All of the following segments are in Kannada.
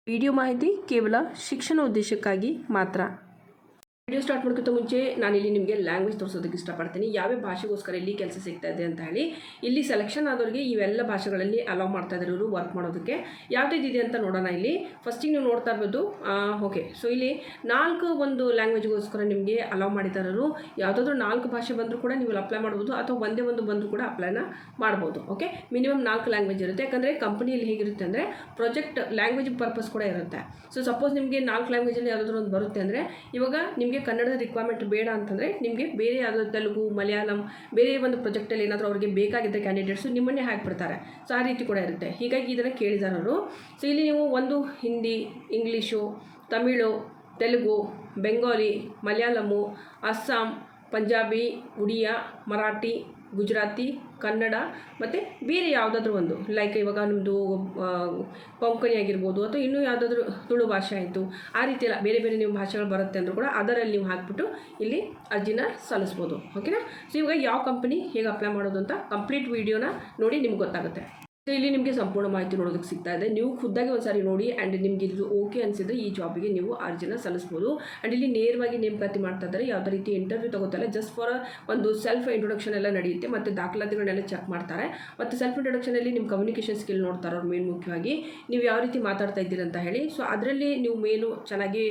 ವಿಡಿಯೋ ಮಾಹಿತಿ ಕೇವಲ ಶಿಕ್ಷಣ ಉದ್ದೇಶಕ್ಕಾಗಿ ಮಾತ್ರ. ವಿಡಿಯೋ ಸ್ಟಾರ್ಟ್ ಮಾಡೋಕ್ಕಿಂತ ಮುಂಚೆ ನಾನಿಲ್ಲಿ ನಿಮಗೆ ಲ್ಯಾಂಗ್ವೇಜ್ ತೋರಿಸೋದಕ್ಕೆ ಇಷ್ಟಪಡ್ತೀನಿ. ಯಾವ್ಯಾವ ಭಾಷೆಗೋಸ್ಕರ ಇಲ್ಲಿ ಕೆಲಸ ಸಿಗ್ತಾ ಇದೆ ಅಂತ ಹೇಳಿ. ಇಲ್ಲಿ ಸೆಲೆಕ್ಷನ್ ಆದವರಿಗೆ ಇವೆಲ್ಲ ಭಾಷೆಗಳಲ್ಲಿ ಅಲೌ ಮಾಡ್ತಾ ಇದ್ದಾರೆ ಇವರು ವರ್ಕ್ ಮಾಡೋದಕ್ಕೆ. ಯಾವುದಿದೆ ಅಂತ ನೋಡೋಣ. ಇಲ್ಲಿ ಫಸ್ಟಿಗೆ ನೀವು ನೋಡ್ತಾ ಇರ್ಬೋದು. ಓಕೆ, ಸೊ ಇಲ್ಲಿ 4 ಒಂದು ಲ್ಯಾಂಗ್ವೇಜ್ಗೋಸ್ಕರ ನಿಮಗೆ ಅಲೌ ಮಾಡಿದ್ದಾರೆ. ಯಾವುದಾದ್ರೂ 4 ಭಾಷೆ ಬಂದರೂ ಕೂಡ ನೀವು ಅಪ್ಲೈ ಮಾಡ್ಬೋದು, ಅಥವಾ ಒಂದೇ ಒಂದು ಬಂದರೂ ಕೂಡ ಅಪ್ಲೈನ ಮಾಡ್ಬೋದು. ಓಕೆ, ಮಿನಿಮಮ್ 4 ಲ್ಯಾಂಗ್ವೇಜ್ ಇರುತ್ತೆ. ಯಾಕಂದರೆ ಕಂಪನಿಯಲ್ಲಿ ಹೇಗಿರುತ್ತೆ ಅಂದರೆ ಪ್ರಾಜೆಕ್ಟ್ ಲ್ಯಾಂಗ್ವೇಜ್ ಪರ್ಪಸ್ ಕೂಡ ಇರುತ್ತೆ. ಸೊ ಸಪೋಸ್ ನಿಮಗೆ 4 ಲ್ಯಾಂಗ್ವೇಜಲ್ಲಿ ಯಾವುದಾದ್ರೂ ಒಂದು ಬರುತ್ತೆ ಅಂದರೆ, ಇವಾಗ ನಿಮಗೆ ಕನ್ನಡದ ರಿಕ್ವೈರ್ಮೆಂಟ್ ಬೇಡ ಅಂತಂದರೆ ನಿಮಗೆ ಬೇರೆ ಯಾವುದೋ ತೆಲುಗು, ಮಲಯಾಳಂ, ಬೇರೆ ಒಂದು ಪ್ರಾಜೆಕ್ಟಲ್ಲಿ ಏನಾದರೂ ಅವರಿಗೆ ಬೇಕಾಗಿದ್ದ ಕ್ಯಾಂಡಿಡೇಟ್ಸು ನಿಮ್ಮನ್ನೇ ಹಾಕಿಬಿಡ್ತಾರೆ. ಸೊ ಆ ರೀತಿ ಕೂಡ ಇರುತ್ತೆ. ಹೀಗಾಗಿ ಇದನ್ನು ಕೇಳಿದ್ದಾರೆ ಅವರು. ಸೊ ಇಲ್ಲಿ ನೀವು ಒಂದು ಹಿಂದಿ, ಇಂಗ್ಲೀಷು, ತಮಿಳು, ತೆಲುಗು, ಬೆಂಗಾಲಿ, ಮಲಯಾಳಮು, ಅಸ್ಸಾಂ, ಪಂಜಾಬಿ, ಉಡಿಯಾ, ಮರಾಠಿ, ಗುಜರಾತಿ, ಕನ್ನಡ ಮತ್ತು ಬೇರೆ ಯಾವುದಾದ್ರೂ ಒಂದು ಲೈಕ್ ಇವಾಗ ನಿಮ್ಮದು ಕೊಂಕಣಿ ಆಗಿರ್ಬೋದು, ಅಥವಾ ಇನ್ನೂ ಯಾವುದಾದ್ರೂ ತುಳು ಭಾಷೆ ಆಯಿತು, ಆ ರೀತಿ ಎಲ್ಲ ಬೇರೆ ಬೇರೆ ನೀವು ಭಾಷೆಗಳು ಬರುತ್ತೆ ಅಂದರೂ ಕೂಡ ಅದರಲ್ಲಿ ನೀವು ಹಾಕಿಬಿಟ್ಟು ಇಲ್ಲಿ ಅರ್ಜಿನ ಸಲ್ಲಿಸ್ಬೋದು. ಓಕೆನಾ. ಸೊ ಇವಾಗ ಯಾವ ಕಂಪನಿ ಹೇಗೆ ಅಪ್ಲೈ ಮಾಡೋದು ಅಂತ ಕಂಪ್ಲೀಟ್ ವೀಡಿಯೋನ ನೋಡಿ ನಿಮ್ಗೆ ಗೊತ್ತಾಗುತ್ತೆ. ಸೊ ಇಲ್ಲಿ ನಿಮಗೆ ಸಂಪೂರ್ಣ ಮಾಹಿತಿ ನೋಡೋದಕ್ಕೆ ಸಿಗ್ತಾ ಇದೆ. ನೀವು ಖುದ್ದಾಗಿ ಒಂದು ಸಾರಿ ನೋಡಿ ಆ್ಯಂಡ್ ನಿಮಗೆ ಇದು ಓಕೆ ಅನಿಸಿದ್ರೆ ಈ ಜಾಬಿಗೆ ನೀವು ಅರ್ಜಿನ ಸಲ್ಲಿಸ್ಬೋದು. ಆ್ಯಂಡ್ ಇಲ್ಲಿ ನೇರವಾಗಿ ನೇಮಕಾತಿ ಮಾಡ್ತಾ ಇದ್ದಾರೆ. ಯಾವುದೇ ರೀತಿ ಇಂಟರ್ವ್ಯೂ ತಗೋತಲ್ಲ, ಜಸ್ಟ್ ಫಾರ್ ಒಂದು ಸೆಲ್ಫ್ ಇಂಟ್ರೊಡಕ್ಷನ್ ಎಲ್ಲ ನಡೆಯುತ್ತೆ, ಮತ್ತು ದಾಖಲಾತಿಗಳನ್ನೆಲ್ಲ ಚೆಕ್ ಮಾಡ್ತಾರೆ. ಮತ್ತು ಸೆಲ್ಫ್ ಇಂಟ್ರೊಡಕ್ಷನಲ್ಲಿ ನಿಮ್ಮ ಕಮ್ಯುನಿಕೇಷನ್ ಸ್ಕಿಲ್ ನೋಡ್ತಾರೆ ಅವ್ರು ಮೇನ್ ಮುಖ್ಯವಾಗಿ. ನೀವು ಯಾವ ರೀತಿ ಮಾತಾಡ್ತಾ ಇದ್ದೀರಿ ಅಂತ ಹೇಳಿ. ಸೊ ಅದರಲ್ಲಿ ನೀವು ಮೇನು ಚೆನ್ನಾಗಿ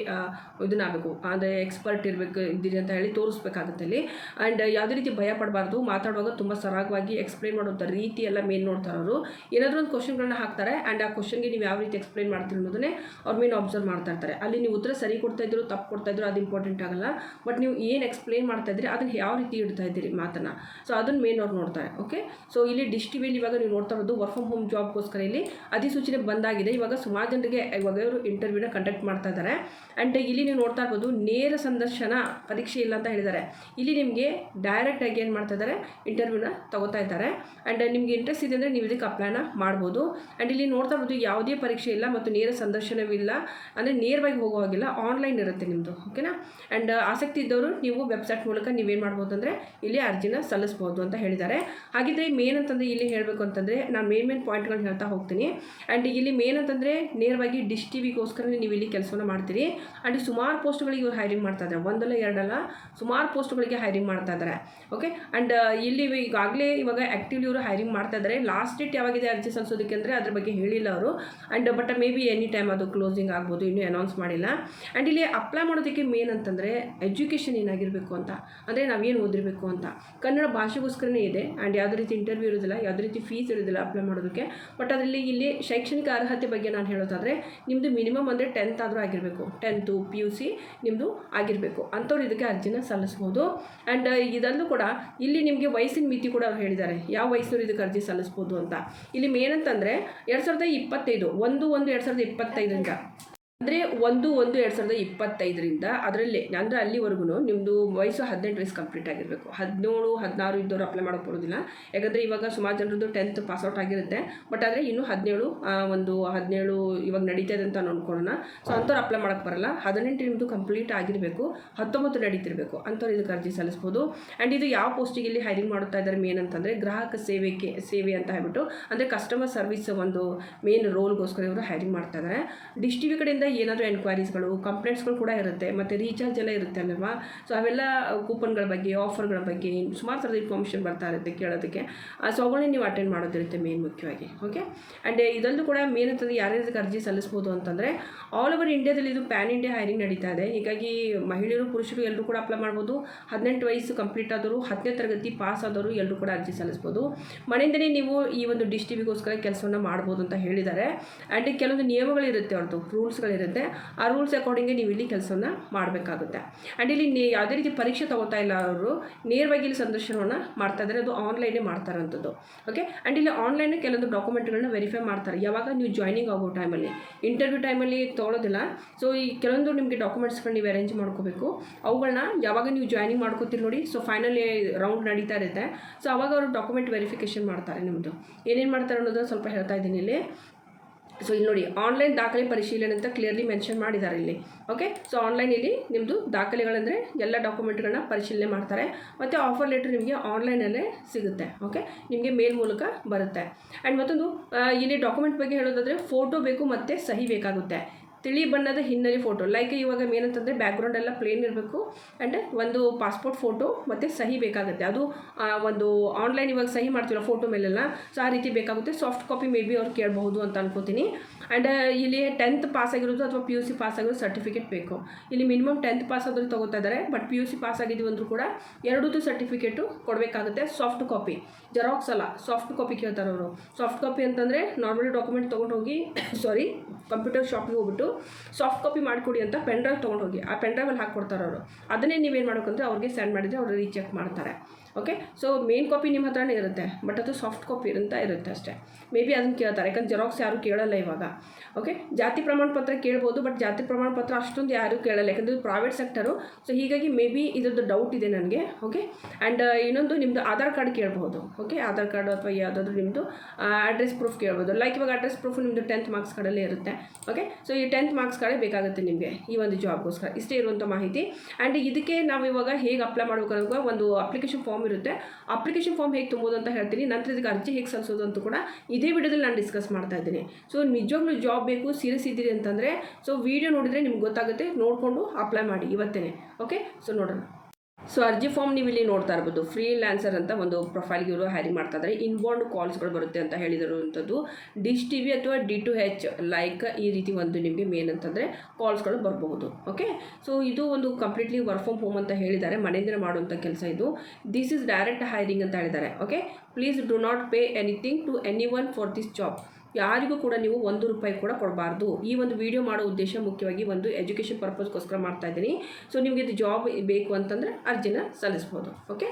ಇದನ್ನಾಗಬೇಕು, ಅಂದರೆ ಎಕ್ಸ್ಪರ್ಟ್ ಇದ್ದೀರಿ ಅಂತ ಹೇಳಿ ತೋರಿಸ್ಬೇಕಾಗುತ್ತೆ ಅಲ್ಲಿ. ಆ್ಯಂಡ್ ಯಾವುದೇ ರೀತಿ ಭಯ ಪಡಬಾರ್ದು. ಮಾತಾಡುವಾಗ ತುಂಬ ಸರಾಗವಾಗಿ ಎಕ್ಸ್ಪ್ಲೈನ್ ಮಾಡೋಂಥ ರೀತಿ ಎಲ್ಲ ಮೇನ್ ನೋಡ್ತಾರೆ ಅವರು. ಏನಾದರೂ ಒಂದು ಕ್ವಶನ್ಗಳನ್ನ ಹಾಕ್ತಾರೆ ಆ್ಯಂಡ್ ಆ ಕ್ವಶನ್ಗೆ ನೀವು ಯಾವ ರೀತಿ ಎಕ್ಸ್ಪ್ಲೈನ್ ಮಾಡ್ತೀರಿ ಅನ್ನೋದನ್ನೇ ಅವ್ರ ಮೇನ್ ಅಬ್ಸರ್ವ್ ಮಾಡ್ತಾ ಇರ್ತಾರೆ. ಅಲ್ಲಿ ನೀವು ಉತ್ತರ ಸರಿ ಕೊಡ್ತಾ ಇದ್ರು, ತಪ್ಪು ಕೊಡ್ತಾ ಇದ್ರು, ಅದು ಇಂಪಾರ್ಟೆಂಟ್ ಆಗಲ್ಲ. ಬಟ್ ನೀವು ಏನು ಎಕ್ಸ್ಪ್ಲೈನ್ ಮಾಡ್ತಾ ಇದ್ದೀರಿ ಅದನ್ನು ಯಾವ ರೀತಿ ಇಡ್ತಾ ಇದ್ದೀರಿ ಮಾತನ್ನು, ಸೊ ಅದನ್ನು ಮೇನ್ ಅವ್ರು ನೋಡ್ತಾರೆ. ಓಕೆ, ಸೊ ಇಲ್ಲಿ ಡಿಸ್ಟಿವಿಯಲ್ಲಿ ಇವಾಗ ನೀವು ನೋಡ್ತಾ ಇರೋದು ವರ್ಕ್ ಫ್ರಮ್ ಹೋಮ್ ಜಾಬ್ಗೋಸ್ಕರ ಇಲ್ಲಿ ಅಧಿಸೂಚನೆ ಬಂದಾಗಿದೆ. ಇವಾಗ ಸುಮಾರು ಜನರಿಗೆ ಇವಾಗ ಇವರು ಇಂಟರ್ವ್ಯೂನ ಕಂಡಕ್ಟ್ ಮಾಡ್ತಾ ಇದ್ದಾರೆ. ಆ್ಯಂಡ್ ಇಲ್ಲಿ ನೀವು ನೋಡ್ತಾ ಇರ್ಬೋದು, ನೇರ ಸಂದರ್ಶನ ಪರೀಕ್ಷೆ ಇಲ್ಲ ಅಂತ ಹೇಳಿದ್ದಾರೆ. ಇಲ್ಲಿ ನಿಮಗೆ ಡೈರೆಕ್ಟಾಗಿ ಏನು ಮಾಡ್ತಾ ಇದ್ದಾರೆ, ಇಂಟರ್ವ್ಯೂನ ತಗೋತಾ ಇದ್ದಾರೆ. ಆ್ಯಂಡ್ ನಿಮಗೆ ಇಂಟ್ರೆಸ್ಟ್ ಇದೆ ಅಂದರೆ ನೀವು ಇದಕ್ಕೆ ಅಪ್ಲೈನ ಮಾಡ್ಬೋದು. ಆ್ಯಂಡ್ ಇಲ್ಲಿ ನೋಡ್ತಾ ಇರ್ಬೋದು, ಯಾವುದೇ ಪರೀಕ್ಷೆ ಇಲ್ಲ ಮತ್ತು ನೇರ ಸಂದರ್ಶನವಿಲ್ಲ, ಅಂದರೆ ನೇರವಾಗಿ ಹೋಗುವಾಗಿಲ್ಲ, ಆನ್ಲೈನ್ ಇರುತ್ತೆ ನಿಮ್ಮದು. ಓಕೆನಾ. ಆ್ಯಂಡ್ ಆಸಕ್ತಿ ಇದ್ದವರು ನೀವು ವೆಬ್ಸೈಟ್ ಮೂಲಕ ನೀವೇನು ಮಾಡ್ಬೋದು ಅಂದರೆ ಇಲ್ಲಿ ಅರ್ಜಿನ ಸಲ್ಲಿಸ್ಬೋದು ಅಂತ ಹೇಳಿದ್ದಾರೆ. ಹಾಗಿದ್ರೆ ಮೇನ್ ಅಂತಂದರೆ ಇಲ್ಲಿ ಹೇಳಬೇಕು ಅಂತಂದರೆ ನಾನು ಮೇನ್ ಪಾಯಿಂಟ್ಗಳನ್ನ ಹೇಳ್ತಾ ಹೋಗ್ತೀನಿ. ಆ್ಯಂಡ್ ಇಲ್ಲಿ ಮೇನ್ ಅಂತಂದರೆ ನೇರವಾಗಿ ಡಿಶ್ ಟಿವಿಗೋಸ್ಕರ ನೀವು ಇಲ್ಲಿ ಕೆಲಸವನ್ನು ಮಾಡ್ತೀರಿ. ಆ್ಯಂಡ್ ಸುಮಾರು ಪೋಸ್ಟ್ಗಳಿಗೆ ಇವರು ಹೈರಿಂಗ್ ಮಾಡ್ತಾ ಇದ್ದಾರೆ. ಒಂದಲ್ಲ ಎರಡಲ್ಲ, ಸುಮಾರು ಪೋಸ್ಟ್ಗಳಿಗೆ ಹೈರಿಂಗ್ ಮಾಡ್ತಾ ಇದ್ದಾರೆ. ಓಕೆ, ಆ್ಯಂಡ್ ಇಲ್ಲಿ ಈಗಾಗಲೇ ಇವಾಗ ಆ್ಯಕ್ಟಿವ್ಲಿ ಇವರು ಹೈರಿಂಗ್ ಮಾಡ್ತಾ ಇದ್ದಾರೆ. ಲಾಸ್ಟ್ ಡೇಟ್ ಯಾವಾಗಿದೆ ಅರ್ಜಿ ಸಲ್ಲಿಸೋದಕ್ಕೆ ಅಂದರೆ ಅದ್ರ ಬಗ್ಗೆ ಹೇಳಿಲ್ಲ ಅವರು. And but may be any time ಅದು ಕ್ಲೋಸಿಂಗ್ ಆಗ್ಬೋದು, ಇನ್ನೂ ಅನೌನ್ಸ್ ಮಾಡಿಲ್ಲ. ಆ್ಯಂಡ್ ಇಲ್ಲಿ ಅಪ್ಲೈ ಮಾಡೋದಕ್ಕೆ ಮೇನ್ ಅಂತಂದರೆ ಎಜುಕೇಷನ್ ಏನಾಗಿರಬೇಕು ಅಂತ, ಅಂದರೆ ನಾವೇನು ಓದಿರಬೇಕು ಅಂತ. ಕನ್ನಡ ಭಾಷೆಗೋಸ್ಕರನೇ ಇದೆ. ಆ್ಯಂಡ್ ಯಾವುದೇ ರೀತಿ ಇಂಟರ್ವ್ಯೂ ಇರೋದಿಲ್ಲ, ಯಾವುದೇ ರೀತಿ ಫೀಸ್ ಇರೋದಿಲ್ಲ ಅಪ್ಲೈ ಮಾಡೋದಕ್ಕೆ. ಬಟ್ ಅದರಲ್ಲಿ ಇಲ್ಲಿ ಶೈಕ್ಷಣಿಕ ಅರ್ಹತೆ ಬಗ್ಗೆ ನಾನು ಹೇಳೋದಾದರೆ ನಿಮ್ಮದು ಮಿನಿಮಮ್ ಅಂದರೆ 10th ಆದರೂ ಆಗಿರಬೇಕು. 10th PUC ನಿಮ್ಮದು ಆಗಿರಬೇಕು. ಅಂಥವ್ರು ಇದಕ್ಕೆ ಅರ್ಜಿನ ಸಲ್ಲಿಸ್ಬೋದು. ಆ್ಯಂಡ್ ಇದಲ್ಲೂ ಕೂಡ ಇಲ್ಲಿ ನಿಮಗೆ ವಯಸ್ಸಿನ ಮಿತಿ ಕೂಡ ಅವ್ರು ಹೇಳಿದ್ದಾರೆ, ಯಾವ ವಯಸ್ಸಿನವ್ರು ಇದಕ್ಕೆ ಅರ್ಜಿ ಸಲ್ಲಿಸ್ಬೋದು ಅಂತ. ಇಲ್ಲಿ ಮೇನ್ ಅಂತಂದರೆ 2025 1/1/2025 ಅಂದರೆ 1/1/2025 ಅದರಲ್ಲಿ ಅಂದರೆ ಅಲ್ಲಿವರೆಗೂ ನಿಮ್ಮದು ವಯಸ್ಸು 18 ವಯಸ್ಸು ಕಂಪ್ಲೀಟ್ ಆಗಿರಬೇಕು. 17, 16 ಇದ್ದವರು ಅಪ್ಲೈ ಮಾಡೋಕ್ಕೆ ಬರೋದಿಲ್ಲ. ಯಾಕಂದರೆ ಇವಾಗ ಸುಮಾರು ಜನರದ್ದು 10th ಪಾಸ್ಔಟ್ ಆಗಿರುತ್ತೆ. ಬಟ್ ಆದರೆ ಇನ್ನೂ 17 ಇವಾಗ ನಡೀತಾ ಇದೆ ಅಂತ ಅಂದ್ಕೊಳ್ಳೋಣ. ಸೊ ಅಂಥವ್ರು ಅಪ್ಲೈ ಮಾಡೋಕ್ಕೆ ಬರಲ್ಲ. 18 ನಿಮ್ಮದು ಕಂಪ್ಲೀಟ್ ಆಗಿರಬೇಕು, 19 ನಡೀತಿರಬೇಕು. ಅಂಥವ್ರು ಇದಕ್ಕೆ ಅರ್ಜಿ ಸಲ್ಲಿಸ್ಬೋದು. ಆ್ಯಂಡ್ ಇದು ಯಾವ ಪೋಸ್ಟಿಗೆ ಇಲ್ಲಿ ಹೈರಿಂಗ್ ಮಾಡುತ್ತಾ ಇದ್ದಾರೆ ಮೇನ್ ಅಂತಂದರೆ ಗ್ರಾಹಕ ಸೇವೆ ಅಂತ ಹೇಳ್ಬಿಟ್ಟು, ಅಂದರೆ ಕಸ್ಟಮರ್ ಸರ್ವಿಸ್ ಒಂದು ಮೇನ್ ರೋಲ್ಗೋಸ್ಕರ ಇವರು ಹೈರಿಂಗ್ ಮಾಡ್ತಾ ಇದ್ದಾರೆ. ಡಿಶ್ ಟಿವಿ ಕಡೆಯಿಂದ ಏನಾದರೂ ಎನ್ಕ್ವೈರೀಸ್ಗಳು, ಕಂಪ್ಲೇಂಟ್ಸ್ಗಳು ಕೂಡ ಇರುತ್ತೆ, ಮತ್ತು ರೀಚಾರ್ಜ್ ಎಲ್ಲ ಇರುತ್ತೆ ಅಲ್ವಾ. ಸೊ ಅವೆಲ್ಲ ಕೂಪನ್ಗಳ ಬಗ್ಗೆ, ಆಫರ್ಗಳ ಬಗ್ಗೆ ಸುಮಾರು ಥರದ ಇನ್ಫಾರ್ಮೇಷನ್ ಬರ್ತಾ ಇರುತ್ತೆ ಕೇಳೋದಕ್ಕೆ. ಸೊ ಅವುಗಳನ್ನೇ ನೀವು ಅಟೆಂಡ್ ಮಾಡೋದಿರುತ್ತೆ ಮೇನ್ ಮುಖ್ಯವಾಗಿ. ಓಕೆ, ಆ್ಯಂಡ್ ಇದಲ್ಲೂ ಕೂಡ ಮೇನ್ ಅಂತಂದರೆ ಯಾರ್ಯಾರಿಗೆ ಅರ್ಜಿ ಸಲ್ಲಿಸ್ಬೋದು ಅಂತಂದರೆ ಆಲ್ ಓವರ್ ಇಂಡಿಯಾದಲ್ಲಿ ಇದು ಪ್ಯಾನ್ ಇಂಡಿಯಾ ಹೈರಿಂಗ್ ನಡೀತಾ ಇದೆ. ಹೀಗಾಗಿ ಮಹಿಳೆಯರು ಪುರುಷರು ಎಲ್ಲರೂ ಕೂಡ ಅಪ್ಲೈ ಮಾಡ್ಬೋದು. 18 ವಯಸ್ಸು ಕಂಪ್ಲೀಟ್ ಆದವರು, 10ನೇ ತರಗತಿ ಪಾಸ್ ಆದವರು ಎಲ್ಲರೂ ಕೂಡ ಅರ್ಜಿ ಸಲ್ಲಿಸ್ಬೋದು. ಮನೆಯಿಂದಲೇ ನೀವು ಈ ಒಂದು ಡಿಶ್ ಟಿವಿಗೋಸ್ಕರ ಕೆಲಸವನ್ನು ಮಾಡ್ಬೋದು ಅಂತ ಹೇಳಿದ್ದಾರೆ. ಆ್ಯಂಡ್ ಕೆಲವೊಂದು ನಿಯಮಗಳಿರುತ್ತೆ, ಅವ್ರದ್ದು ರೂಲ್ಸ್ಗಳಿರುತ್ತೆ. ಆ ರೂಲ್ಸ್ ಅಕಾರ್ಡಿಂಗೆ ನೀವು ಇಲ್ಲಿ ಕೆಲಸವನ್ನು ಮಾಡಬೇಕಾಗುತ್ತೆ. ಆ್ಯಂಡ್ ಇಲ್ಲಿ ಯಾವುದೇ ರೀತಿ ಪರೀಕ್ಷೆ ತಗೋತಾ ಇಲ್ಲ ಅವರು, ನೇರವಾಗಿ ಇಲ್ಲಿ ಸಂದರ್ಶನವನ್ನು ಮಾಡ್ತಾ ಇದ್ದಾರೆ. ಅದು ಆನ್ಲೈನೇ ಮಾಡ್ತಾರಂಥದ್ದು. ಓಕೆ, ಆ್ಯಂಡ್ ಇಲ್ಲಿ ಆನ್ಲೈನ್ ಕೆಲವೊಂದು ಡಾಕ್ಯುಮೆಂಟ್ಗಳನ್ನ ವೆರಿಫೈ ಮಾಡ್ತಾರೆ ಯಾವಾಗ ನೀವು ಜಾಯ್ನಿಂಗ್ ಆಗೋ ಟೈಮಲ್ಲಿ. ಇಂಟರ್ವ್ಯೂ ಟೈಮಲ್ಲಿ ತೊಗೊಳೋದಿಲ್ಲ. ಸೊ ಈ ಕೆಲವೊಂದು ನಿಮಗೆ ಡಾಕ್ಯುಮೆಂಟ್ಸ್ಗಳು ನೀವು ಅರೇಂಜ್ ಮಾಡ್ಕೋಬೇಕು. ಅವುಗಳನ್ನ ಯಾವಾಗ ನೀವು ಜಾಯ್ನಿಂಗ್ ಮಾಡ್ಕೋತೀರಿ ನೋಡಿ, ಸೊ ಫೈನಲ್ ರೌಂಡ್ ನಡೀತಾ ಇರುತ್ತೆ. ಸೊ ಅವಾಗ ಅವರು ಡಾಕ್ಯುಮೆಂಟ್ ವೆರಿಫಿಕೇಷನ್ ಮಾಡ್ತಾರೆ. ನಿಮ್ಮದು ಏನೇನು ಮಾಡ್ತಾರೆ ಅನ್ನೋದನ್ನು ಸ್ವಲ್ಪ ಹೇಳ್ತಾ ಇದ್ದೀನಿ ಇಲ್ಲಿ. ಸೊ ಇಲ್ಲಿ ನೋಡಿ ಆನ್ಲೈನ್ ದಾಖಲೆ ಪರಿಶೀಲನೆ ಅಂತ ಕ್ಲಿಯರ್ಲಿ ಮೆನ್ಷನ್ ಮಾಡಿದ್ದಾರೆ ಇಲ್ಲಿ. ಓಕೆ, ಸೊ ಆನ್ಲೈನ್ ಇಲ್ಲಿ ನಿಮ್ಮದು ದಾಖಲೆಗಳಂದರೆ ಎಲ್ಲ ಡಾಕ್ಯುಮೆಂಟ್ಗಳನ್ನ ಪರಿಶೀಲನೆ ಮಾಡ್ತಾರೆ ಮತ್ತು ಆಫರ್ ಲೆಟರ್ ನಿಮಗೆ ಆನ್ಲೈನಲ್ಲೇ ಸಿಗುತ್ತೆ. ಓಕೆ, ನಿಮಗೆ ಮೇಲ್ ಮೂಲಕ ಬರುತ್ತೆ. ಆ್ಯಂಡ್ ಮತ್ತೊಂದು ಇಲ್ಲಿ ಡಾಕ್ಯುಮೆಂಟ್ ಬಗ್ಗೆ ಹೇಳೋದಾದರೆ ಫೋಟೋ ಬೇಕು ಮತ್ತು ಸಹಿ ಬೇಕಾಗುತ್ತೆ. ತಿಳಿ ಬಣ್ಣದ ಹಿನ್ನೆಲೆ ಫೋಟೋ, ಲೈಕ್ ಇವಾಗ ಏನಂತಂದರೆ ಬ್ಯಾಕ್ಗ್ರೌಂಡ್ ಎಲ್ಲ ಪ್ಲೇನ್ ಇರಬೇಕು ಆ್ಯಂಡ್ ಒಂದು ಪಾಸ್ಪೋರ್ಟ್ ಫೋಟೋ ಮತ್ತು ಸಹಿ ಬೇಕಾಗುತ್ತೆ. ಅದು ಒಂದು ಆನ್ಲೈನ್ ಇವಾಗ ಸಹಿ ಮಾಡ್ತೀವಲ್ಲ ಫೋಟೋ ಮೇಲೆಲ್ಲ, ಸೊ ಆ ರೀತಿ ಬೇಕಾಗುತ್ತೆ. ಸಾಫ್ಟ್ ಕಾಪಿ ಮೇ ಬಿ ಅವ್ರು ಕೇಳಬಹುದು ಅಂತ ಅನ್ಕೋತೀನಿ. ಆ್ಯಂಡ್ ಇಲ್ಲಿ 10th ಪಾಸ್ ಆಗಿರೋದು ಅಥವಾ PUC ಪಾಸ್ ಆಗಿರೋ ಸರ್ಟಿಫಿಕೇಟ್ ಬೇಕು. ಇಲ್ಲಿ ಮಿನಿಮಮ್ 10th ಪಾಸ್ ಆದರೂ ತೊಗೋತಾ ಇದ್ದಾರೆ. ಬಟ್ PUC ಪಾಸ್ ಆಗಿದ್ದೀವಿ ಅಂದರೂ ಕೂಡ 2 ಸರ್ಟಿಫಿಕೇಟು ಕೊಡಬೇಕಾಗುತ್ತೆ. ಸಾಫ್ಟ್ ಕಾಪಿ, ಜೆರಾಕ್ಸ್ ಅಲ್ಲ, ಸಾಫ್ಟ್ ಕಾಪಿ ಕೇಳ್ತಾರೆ ಅವರು. ಸಾಫ್ಟ್ ಕಾಪಿ ಅಂತಂದರೆ ನಾರ್ಮಲಿ ಡಾಕ್ಯುಮೆಂಟ್ ತೊಗೊಂಡು ಹೋಗಿ ಕಂಪ್ಯೂಟರ್ ಶಾಪಿಗೆ ಹೋಗ್ಬಿಟ್ಟು ಸಾಫ್ಟ್ ಕಾಪಿ ಮಾಡಿಕೊಡಿ ಅಂತ ಪೆನ್ ಡ್ರೈವ್ ತೊಗೊಂಡು ಹೋಗಿ ಆ ಪೆನ್ ಡ್ರೈವಲ್ಲಿ ಹಾಕ್ಕೊಡ್ತಾರೆ ಅವರು. ಅದನ್ನೇ ನೀವೇನು ಮಾಡಬೇಕಂದ್ರೆ ಅವ್ರಿಗೆ ಸೆಂಡ್ ಮಾಡಿದರೆ ಅವರು ರೀಚೆಕ್ ಮಾಡ್ತಾರೆ. ಓಕೆ, ಸೊ ಮೇನ್ ಕಾಪಿ ನಿಮ್ಮ ಹತ್ರನೇ ಇರುತ್ತೆ, ಬಟ್ ಅದು ಸಾಫ್ಟ್ ಕಾಪಿ ಇರುತ್ತೆ ಅಷ್ಟೇ. ಮೇ ಬಿ ಅದನ್ನು ಕೇಳ್ತಾರೆ, ಯಾಕಂದ್ರೆ ಜೆರಾಕ್ಸ್ ಯಾರೂ ಕೇಳಲ್ಲ ಇವಾಗ. ಓಕೆ, ಜಾತಿ ಪ್ರಮಾಣ ಪತ್ರ ಕೇಳ್ಬೋದು, ಬಟ್ ಜಾತಿ ಪ್ರಮಾಣ ಪತ್ರ ಅಷ್ಟೊಂದು ಯಾರೂ ಕೇಳಲ್ಲ, ಯಾಕಂದರೆ ಇದು ಪ್ರೈವೇಟ್ ಸೆಕ್ಟರು. ಸೊ ಹೀಗಾಗಿ ಮೇ ಬಿ ಇದ್ರದ್ದು ಡೌಟ್ ಇದೆ ನನಗೆ. ಓಕೆ, ಆ್ಯಂಡ್ ಇನ್ನೊಂದು ನಿಮ್ಮದು ಆಧಾರ್ ಕಾರ್ಡ್ ಕೇಳ್ಬೋದು. ಓಕೆ, ಆಧಾರ್ ಕಾರ್ಡು ಅಥವಾ ಯಾವುದಾದ್ರೂ ನಿಮ್ಮದು ಅಡ್ರೆಸ್ ಪ್ರೂಫ್ ಕೇಳ್ಬೋದು. ಲೈಕ್ ಇವಾಗ ಅಡ್ರೆಸ್ ಪ್ರೂಫ್ ನಿಮ್ಮದು 10th ಮಾರ್ಕ್ಸ್ ಕಾರ್ಡಲ್ಲೇ ಇರುತ್ತೆ. ಓಕೆ, ಸೊ ಈ 10th ಮಾರ್ಕ್ಸ್ ಕಾರ್ಡೇ ಬೇಕಾಗುತ್ತೆ ನಿಮಗೆ ಈ ಒಂದು ಜಾಬ್ಗೋಸ್ಕರ. ಇಷ್ಟೇ ಇರುವಂಥ ಮಾಹಿತಿ. ಆ್ಯಂಡ್ ಇದಕ್ಕೆ ನಾವು ಇವಾಗ ಹೇಗೆ ಅಪ್ಲೈ ಮಾಡಬೇಕು ಅನ್ನೋ ಒಂದು ಅಪ್ಲಿಕೇಶನ್ ಫಾರ್ಮ್ ಇರುತ್ತೆ. ಅಪ್ಲಿಕೇಶನ್ ಫಾರ್ಮ್ ಹೇಗೆ ತುಂಬೋದು ಅಂತ ಹೇಳ್ತೀನಿ. ನಂತರ ಇದಕ್ಕೆ ಅರ್ಜಿ ಹೇಗೆ ಸಲ್ಲಿಸೋದು ಅಂತ ಕೂಡ ಇದೇ ವಿಡಿಯೋದಲ್ಲಿ ನಾನು ಡಿಸ್ಕಸ್ ಮಾಡ್ತಾ ಇದ್ದೀನಿ. ಸೊ ನಿಜವಾಗ್ಲೂ ಜಾಬ್ ಬೇಕು, ಸೀರಿಯಸ್ ಇದ್ದೀರಿ ಅಂತಂದರೆ ಸೊ ವಿಡಿಯೋ ನೋಡಿದರೆ ನಿಮ್ಗೆ ಗೊತ್ತಾಗುತ್ತೆ. ನೋಡಿಕೊಂಡು ಅಪ್ಲೈ ಮಾಡಿ ಇವತ್ತೇ. ಓಕೆ, ಸೊ ನೋಡೋಣ. ಸೊ ಅರ್ಜಿ ಫಾರ್ಮ್ ನೀವು ಇಲ್ಲಿ ನೋಡ್ತಾ ಇರ್ಬೋದು. ಫ್ರೀಲ್ಯಾನ್ಸರ್ ಅಂತ ಒಂದು ಪ್ರೊಫೈಲ್ಗೆ ಇವರು ಹ್ಯಾರಿ ಮಾಡ್ತಾ ಇದ್ದಾರೆ. ಇನ್ಬೌಂಡ್ ಕಾಲ್ಸ್ಗಳು ಬರುತ್ತೆ ಅಂತ ಹೇಳಿರುವಂಥದ್ದು. ಡಿಶ್ TV ಅಥವಾ D2H ಲೈಕ್ ಈ ರೀತಿ ಒಂದು ನಿಮಗೆ ಮೇನ್ ಅಂತಂದರೆ ಕಾಲ್ಸ್ಗಳು ಬರಬಹುದು. ಓಕೆ, ಸೊ ಇದು ಒಂದು ಕಂಪ್ಲೀಟ್ಲಿ ವರ್ಕ್ ಫ್ರಮ್ ಹೋಮ್ ಅಂತ ಹೇಳಿದ್ದಾರೆ. ಮನೆಯಿಂದ ಮಾಡುವಂಥ ಕೆಲಸ ಇದು. ದಿಸ್ ಈಸ್ ಡೈರೆಕ್ಟ್ ಹೈರಿಂಗ್ ಅಂತ ಹೇಳಿದ್ದಾರೆ. Okay, please do not pay anything to anyone for this job. ಯಾರಿಗೂ ಕೂಡ ನೀವು 1 ರೂಪಾಯಿ ಕೂಡ ಕೊಡಬಾರ್ದು. ಈ ಒಂದು ವಿಡಿಯೋ ಮಾಡೋ ಉದ್ದೇಶ ಮುಖ್ಯವಾಗಿ ಒಂದು ಎಜುಕೇಷನ್ ಪರ್ಪಸ್ಗೋಸ್ಕರ ಮಾಡ್ತಾ ಇದ್ದೀನಿ. ಸೊ ನಿಮಗೆ ಇದು ಜಾಬ್ ಬೇಕು ಅಂತಂದರೆ ಅರ್ಜಿನ ಸಲ್ಲಿಸ್ಬೋದು. ಓಕೆ,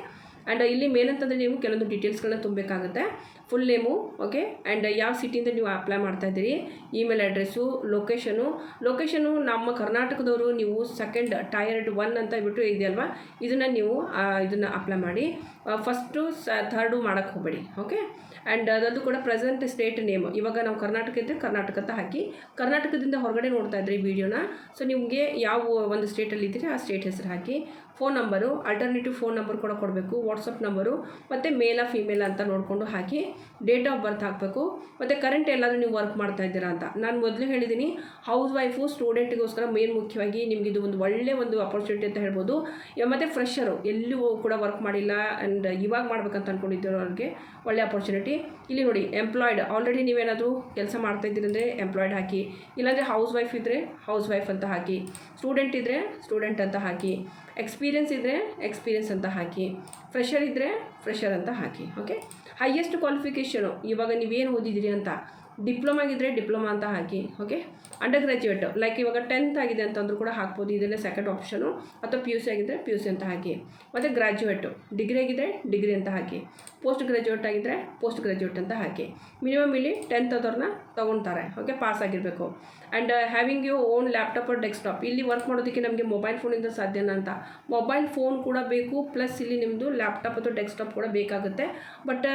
ಆ್ಯಂಡ್ ಇಲ್ಲಿ ಮೇನಂತಂದರೆ ನೀವು ಕೆಲವೊಂದು ಡೀಟೇಲ್ಸ್ಗಳನ್ನ ತುಂಬಬೇಕಾಗುತ್ತೆ. ಫುಲ್ ನೇಮು, ಓಕೆ, ಆ್ಯಂಡ್ ಯಾವ ಸಿಟಿಯಿಂದ ನೀವು ಅಪ್ಲೈ ಮಾಡ್ತಾಯಿದ್ದೀರಿ, ಇಮೇಲ್ ಅಡ್ರೆಸ್ಸು, ಲೊಕೇಶನು ನಮ್ಮ ಕರ್ನಾಟಕದವರು ನೀವು 2nd Tier 1 ಅಂತ ಬಿಟ್ಟು ಇದೆಯಲ್ವಾ, ಇದನ್ನು ನೀವು ಇದನ್ನು ಅಪ್ಲೈ ಮಾಡಿ. ಫಸ್ಟು 3rd ಮಾಡೋಕ್ಕೆ ಹೋಗಬೇಡಿ. ಓಕೆ, ಆ್ಯಂಡ್ ಅದರದ್ದು ಕೂಡ ಪ್ರೆಸೆಂಟ್ ಸ್ಟೇಟ್ ನೇಮ್. ಇವಾಗ ನಾವು ಕರ್ನಾಟಕ ಇದ್ದರೆ ಕರ್ನಾಟಕ ಅಂತ ಹಾಕಿ. ಕರ್ನಾಟಕದಿಂದ ಹೊರಗಡೆ ನೋಡ್ತಾ ಇದ್ರಿ ವಿಡಿಯೋನ, ಸೊ ನಿಮಗೆ ಯಾವ ಒಂದು ಸ್ಟೇಟಲ್ಲಿ ಇದ್ದರೆ ಆ ಸ್ಟೇಟ್ ಹೆಸರು ಹಾಕಿ. Phone number, alternative phone number ಕೂಡ ಕೊಡಬೇಕು. ವಾಟ್ಸಪ್ ನಂಬರು ಮತ್ತು ಮೇಲ ಫೀಮೇಲ ಅಂತ ನೋಡಿಕೊಂಡು ಹಾಕಿ. ಡೇಟ್ ಆಫ್ ಬರ್ತ್ ಹಾಕಬೇಕು. ಮತ್ತು ಕರೆಂಟ್ ಎಲ್ಲಾದರೂ ನೀವು ವರ್ಕ್ ಮಾಡ್ತಾ ಇದ್ದೀರಾ ಅಂತ. ನಾನು ಮೊದಲು ಹೇಳಿದ್ದೀನಿ, ಹೌಸ್ ವೈಫು ಸ್ಟೂಡೆಂಟಿಗೋಸ್ಕರ ಮೇನ್ ಮುಖ್ಯವಾಗಿ ನಿಮಗೆ ಇದು ಒಂದು ಒಳ್ಳೆಯ ಒಂದು ಅಪರ್ಚುನಿಟಿ ಅಂತ ಹೇಳ್ಬೋದು. ಮತ್ತು ಫ್ರೆಶರು, ಎಲ್ಲೂ ಕೂಡ ವರ್ಕ್ ಮಾಡಿಲ್ಲ ಆ್ಯಂಡ್ ಇವಾಗ ಮಾಡ್ಬೇಕಂತ ಅಂದ್ಕೊಂಡಿದ್ದೀರೋ ಅವ್ರಿಗೆ ಒಳ್ಳೆ ಅಪರ್ಚುನಿಟಿ. ಇಲ್ಲಿ ನೋಡಿ, ಎಂಪ್ಲಾಯ್ಡ್, ಆಲ್ರೆಡಿ ನೀವೇನಾದರೂ ಕೆಲಸ ಮಾಡ್ತಾಯಿದ್ದೀರಿ ಅಂದರೆ ಎಂಪ್ಲಾಯ್ಡ್ ಹಾಕಿ. ಇಲ್ಲಾಂದರೆ ಹೌಸ್ ವೈಫ್ ಇದ್ದರೆ ಹೌಸ್ ವೈಫ್ ಅಂತ ಹಾಕಿ. ಸ್ಟೂಡೆಂಟ್ ಇದ್ದರೆ ಸ್ಟೂಡೆಂಟ್ ಅಂತ ಹಾಕಿ. ಎಕ್ಸ್ಪೀರಿಯನ್ಸ್ ಇದ್ದರೆ ಎಕ್ಸ್ಪೀರಿಯನ್ಸ್ ಅಂತ ಹಾಕಿ. ಫ್ರೆಷರ್ ಇದ್ದರೆ ಫ್ರೆಷರ್ ಅಂತ ಹಾಕಿ. ಓಕೆ, ಹೈಯೆಸ್ಟ್ ಕ್ವಾಲಿಫಿಕೇಷನು ಇವಾಗ ನೀವೇನು ಓದಿದ್ದೀರಿ ಅಂತ. ಡಿಪ್ಲೊಮಾಗಿದ್ದರೆ ಡಿಪ್ಲೊಮಾ ಅಂತ ಹಾಕಿ. ಓಕೆ, ಅಂಡರ್ ಗ್ರ್ಯಾಜುಯೇಟ್ ಲೈಕ್ ಇವಾಗ 10th ಆಗಿದೆ ಅಂತಂದ್ರೂ ಕೂಡ ಹಾಕ್ಬೋದು. ಇದನ್ನೇ ಸೆಕೆಂಡ್ ಆಪ್ಷನು. ಅಥವಾ PUC ಆಗಿದ್ದರೆ PUC ಅಂತ ಹಾಕಿ. ಮತ್ತು ಗ್ರ್ಯಾಜುಯೇಟು, ಡಿಗ್ರಿ ಆಗಿದ್ದರೆ ಡಿಗ್ರಿ ಅಂತ ಹಾಕಿ. ಪೋಸ್ಟ್ ಗ್ರ್ಯಾಜುಯೇಟ್ ಆಗಿದ್ದರೆ ಪೋಸ್ಟ್ ಗ್ರ್ಯಾಜುಯೇಟ್ ಅಂತ ಹಾಕಿ. ಮಿನಿಮಮ್ ಇಲ್ಲಿ 10th ಆದವ್ರನ್ನ ತೊಗೊಳ್ತಾರೆ. ಓಕೆ, ಪಾಸ್ ಆಗಿರಬೇಕು. And having you own laptop or desktop. ಇಲ್ಲಿ ವರ್ಕ್ ಮಾಡೋದಕ್ಕೆ ನಮಗೆ ಮೊಬೈಲ್ ಫೋನಿಂದ ಸಾಧ್ಯನಾ ಅಂತ. ಮೊಬೈಲ್ ಫೋನ್ ಕೂಡ ಬೇಕು, ಪ್ಲಸ್ ಇಲ್ಲಿ ನಿಮ್ಮದು ಲ್ಯಾಪ್ಟಾಪ್ ಅಥವಾ ಡೆಸ್ಕ್ಟಾಪ್ ಕೂಡ ಬೇಕಾಗುತ್ತೆ. ಬಟ್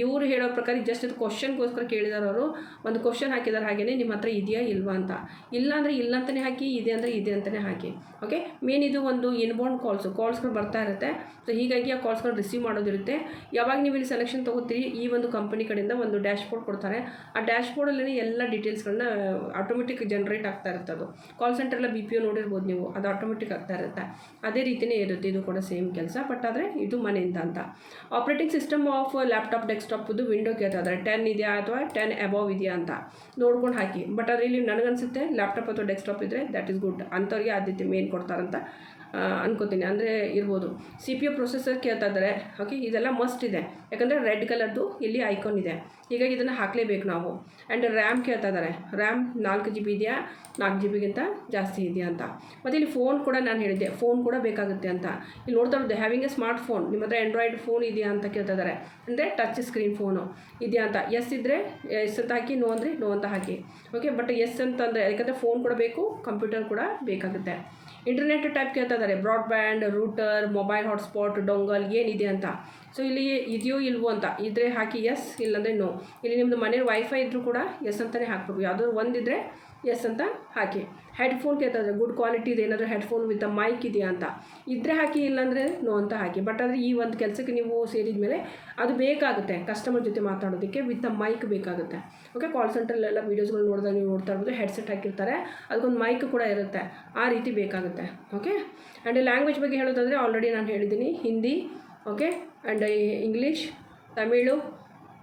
ಇವರು ಹೇಳೋ ಪ್ರಕಾರ ಜಸ್ಟ್ ಇದು ಕ್ವಶನ್ಗೋಸ್ಕರ ಕೇಳಿದಾರೆ ಅವರು. ಒಂದು ಕ್ವಶನ್ ಹಾಕಿದ್ದಾರೆ ಹಾಗೆಯೇ, ನಿಮ್ಮ ಹತ್ರ ಇದೆಯಾ ಇಲ್ವಾ ಅಂತ. ಇಲ್ಲ ಅಂದರೆ ಇಲ್ಲ ಅಂತಲೇ ಹಾಕಿ, ಇದೆ ಅಂದರೆ ಇದೆ ಅಂತಲೇ ಹಾಕಿ. ಓಕೆ, ಮೇನ್ ಇದು ಒಂದು ಇನ್ಬೌಂಡ್ ಕಾಲ್ಸ್ಗಳು ಬರ್ತಾ ಇರುತ್ತೆ. ಸೊ ಹೀಗಾಗಿ ಆ ಕಾಲ್ಸ್ಗಳು ರಿಸೀವ್ ಮಾಡೋದಿರುತ್ತೆ. ಯಾವಾಗ ನೀವು ಇಲ್ಲಿ ಸೆಲೆಕ್ಷನ್ ತೊಗೋತೀರಿ, ಈ ಒಂದು ಕಂಪನಿ ಕಡೆಯಿಂದ ಒಂದು ಡ್ಯಾಶ್ಬೋರ್ಡ್ ಕೊಡ್ತಾರೆ. ಆ ಡ್ಯಾಶ್ಬೋರ್ಡಲ್ಲಿ ಎಲ್ಲ ಡೀಟೇಲ್ಸ್ಗಳನ್ನ ಆಟೋಮೆಟಿಕ್ ಜನರೇಟ್ ಆಗ್ತಾ ಇರುತ್ತೆ. ಅದು ಕಾಲ್ ಸೆಂಟರೆಲ್ಲ BPO ನೋಡಿರ್ಬೋದು ನೀವು, ಅದು ಆಟೋಮೆಟಿಕ್ ಆಗ್ತಾ ಇರುತ್ತೆ. ಅದೇ ರೀತಿಯೇ ಇರುತ್ತೆ. ಇದು ಕೂಡ ಸೇಮ್ ಕೆಲಸ, ಬಟ್ ಆದರೆ ಇದು ಮನೆಯಿಂದ ಅಂತ. ಆಪ್ರೇಟಿಂಗ್ ಸಿಸ್ಟಮ್ ಆಫ್ ಲ್ಯಾಪ್ಟಾಪ್ ಡೆಸ್ಕ್ಟಾಪ್ದು ವಿಂಡೋ ಕೇಳ್ತಾ ಇದ್ದಾರೆ. 10 ಇದೆಯಾ ಅಥವಾ 10 ಅಬವ್ ಇದೆಯಾ ಅಂತ ನೋಡ್ಕೊಂಡು ಹಾಕಿ. ಬಟ್ ಅದರಲ್ಲಿ ನನಗನ್ಸುತ್ತೆ ಲ್ಯಾಪ್ಟಾಪ್ ಅಥವಾ ಡೆಸ್ಕ್ಟಾಪ್ ಇದ್ದರೆ ದ್ಯಾಟ್ ಈಸ್ ಗುಡ್. ಅಂಥವ್ರಿಗೆ ಆದ್ಯತೆ ಮೇನ್ ಕೊಡ್ತಾರಂತ ಅನ್ಕೋತೀನಿ. ಅಂದರೆ ಇರ್ಬೋದು. CPU ಪ್ರೊಸೆಸರ್ ಕೇಳ್ತಾ ಇದ್ದಾರೆ. ಓಕೆ, ಇದೆಲ್ಲ ಮಸ್ಟ್ ಇದೆ, ಯಾಕಂದರೆ ರೆಡ್ ಕಲರ್ದು ಇಲ್ಲಿ ಐಕಾನ್ ಇದೆ, ಹೀಗಾಗಿ ಇದನ್ನು ಹಾಕಲೇಬೇಕು ನಾವು. ಆ್ಯಂಡ್ ರ್ಯಾಮ್ ಕೇಳ್ತಾ ಇದ್ದಾರೆ. ರ್ಯಾಮ್ 4 GB ಇದೆಯಾ, 4 GB ಜಾಸ್ತಿ ಇದೆಯಾ ಅಂತ. ಮತ್ತು ಇಲ್ಲಿ ಫೋನ್ ಕೂಡ ನಾನು ಹೇಳಿದ್ದೆ, ಫೋನ್ ಕೂಡ ಬೇಕಾಗುತ್ತೆ ಅಂತ. ಇಲ್ಲಿ ನೋಡ್ತಾ ಇರೋದು ಹ್ಯಾವಿಂಗ್ ಎ ಸ್ಮಾರ್ಟ್ ಫೋನ್. ನಿಮ್ಮ ಹತ್ರ ಆ್ಯಂಡ್ರಾಯ್ಡ್ ಫೋನ್ ಇದೆಯಾ ಅಂತ ಕೇಳ್ತಾ ಇದ್ದಾರೆ. ಅಂದರೆ ಟಚ್ ಸ್ಕ್ರೀನ್ ಫೋನು ಇದೆಯಾ ಅಂತ. ಎಸ್ ಇದ್ದರೆ ಎಸ್ ಅಂತ ಹಾಕಿ, ಹಾಕಿ, ನೋ ಅಂದರೆ ನೋ ಅಂತ ಹಾಕಿ. ಓಕೆ, ಬಟ್ ಎಸ್ ಅಂತಂದರೆ ಯಾಕಂದರೆ ಫೋನ್ ಕೂಡ ಬೇಕು, ಕಂಪ್ಯೂಟರ್ ಕೂಡ ಬೇಕಾಗುತ್ತೆ. ಇಂಟರ್ನೆಟ್ ಟೈಪ್ ಕೇಳ್ತಾ ಇದ್ದಾರೆ, ಬ್ರಾಡ್ಬ್ಯಾಂಡ್, ರೂಟರ್, ಮೊಬೈಲ್ ಹಾಟ್ಸ್ಪಾಟ್, ಡೊಂಗಲ್ ಏನಿದೆ ಅಂತ. ಸೊ ಇಲ್ಲಿ ಇದೆಯೋ ಇಲ್ವೋ ಅಂತ ಇದ್ದರೆ ಹಾಕಿ ಎಸ್, ಇಲ್ಲಾಂದರೆ ನೋ. ಇಲ್ಲಿ ನಿಮ್ಮದು ಮನೇಲಿ ವೈಫೈ ಇದ್ದರೂ ಕೂಡ ಎಸ್ ಅಂತಲೇ ಹಾಕಬೇಕು. ಯಾವುದಾದ್ರು ಒಂದಿದ್ದರೆ ಎಸ್ ಅಂತ ಹಾಕಿ. ಹೆಡ್ಫೋನ್ ಕೇಳ್ತಾ ಇದ್ದಾರೆ, ಗುಡ್ ಕ್ವಾಲಿಟಿ ಇದೆ, ಏನಾದರೂ ಹೆಡ್ಫೋನ್ ವಿತ್ ಮೈಕ್ ಇದೆಯಾ ಅಂತ ಇದ್ದರೆ ಹಾಕಿ, ಇಲ್ಲಾಂದರೆ ನೋ ಅಂತ ಹಾಕಿ. ಬಟ್ ಆದರೆ ಈ ಒಂದು ಕೆಲಸಕ್ಕೆ ನೀವು ಸೇರಿದ ಮೇಲೆ ಅದು ಬೇಕಾಗುತ್ತೆ, ಕಸ್ಟಮರ್ ಜೊತೆ ಮಾತಾಡೋದಕ್ಕೆ ವಿತ್ ಮೈಕ್ ಬೇಕಾಗುತ್ತೆ. ಓಕೆ, ಕಾಲ್ ಸೆಂಟ್ರಲ್ಲೆಲ್ಲ ವೀಡಿಯೋಸ್ಗಳು ನೋಡಿದಾಗ ನೀವು ನೋಡ್ತಾ ಇರ್ಬೋದು, ಹೆಡ್ಸೆಟ್ ಹಾಕಿರ್ತಾರೆ, ಅದಕ್ಕೊಂದು ಮೈಕ್ ಕೂಡ ಇರುತ್ತೆ, ಆ ರೀತಿ ಬೇಕಾಗುತ್ತೆ. ಓಕೆ, ಆ್ಯಂಡ್ ಲ್ಯಾಂಗ್ವೇಜ್ ಬಗ್ಗೆ ಹೇಳೋದಾದರೆ ಆಲ್ರೆಡಿ ನಾನು ಹೇಳಿದ್ದೀನಿ, Hindi, okay, and English, Tamil,